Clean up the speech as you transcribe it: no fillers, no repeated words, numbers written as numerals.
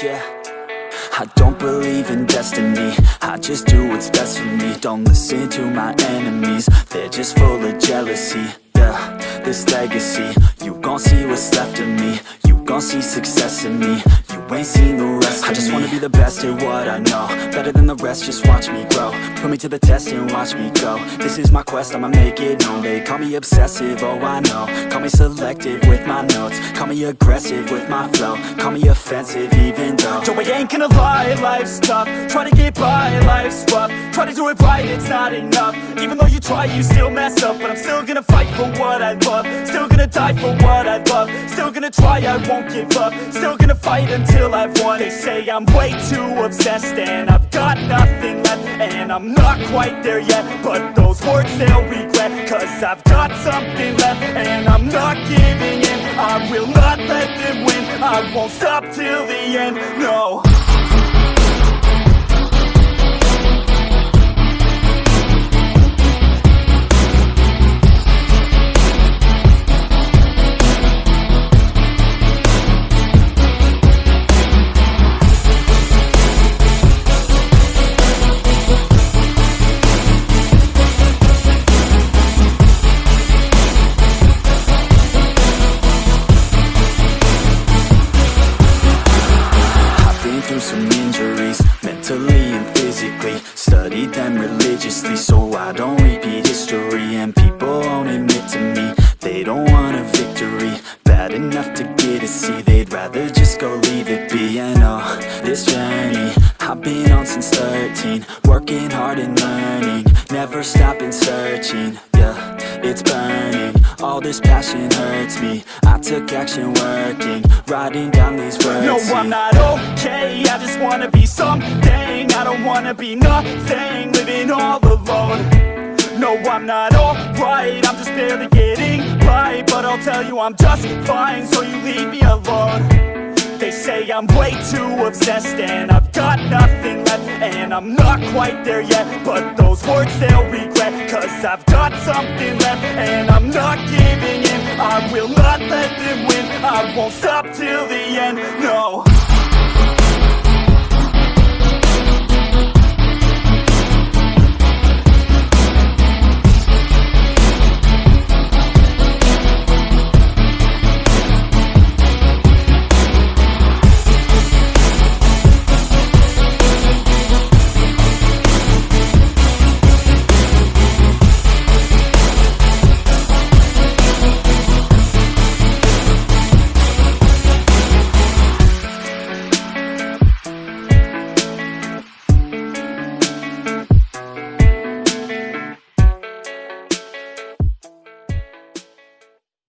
yeah. I don't believe in destiny, I just do what's best for me. Don't listen to my enemies, they're just full of jealousy. Yeah, this legacy, you gon' see what's left of me. You gon' see success in me, you ain't seen the rest of me. I just wanna be the best at what I know, better than the rest, just watch me grow. Put me to the test and watch me go. This is my quest, I'ma make it known. They call me obsessive, oh I know. Call me selective with my notes, call me aggressive with my flow. Call me offensive even though Joe, I ain't gonna lie, life's tough. Try to get by, life's rough. Try to do it right, it's not enough. Even though you try, you still mess up. But I'm still gonna fight for what I love, still gonna die for what I love. Still gonna try, I won't give up. Still gonna fight until I've won. They say I'm way too obsessed and I've got nothing left, and I'm not quite there yet, but those words they'll regret. Cause I've got something left and I'm not giving in. I will not let them win, I won't stop till the end, no. Some injuries, mentally and physically. Studied them religiously so I don't repeat history. And people won't admit to me they don't want a victory bad enough to get a C. They'd rather just go leave it be. And oh, this journey I've been on since 13, working hard and learning, never stopping searching. Yeah, it's burning, all this passion hurts me. I took action working, writing down these words. No, I'm not okay, I just wanna be something. I don't wanna be nothing, living all alone. No, I'm not alright, I'm just barely getting by. But I'll tell you I'm just fine, so you leave me alone. They say I'm way too obsessed and I've got nothing left, and I'm not quite there yet, but those words they'll regret. Cause I've got something left and I'm not giving in. I will not let them win, I won't stop till the end, no.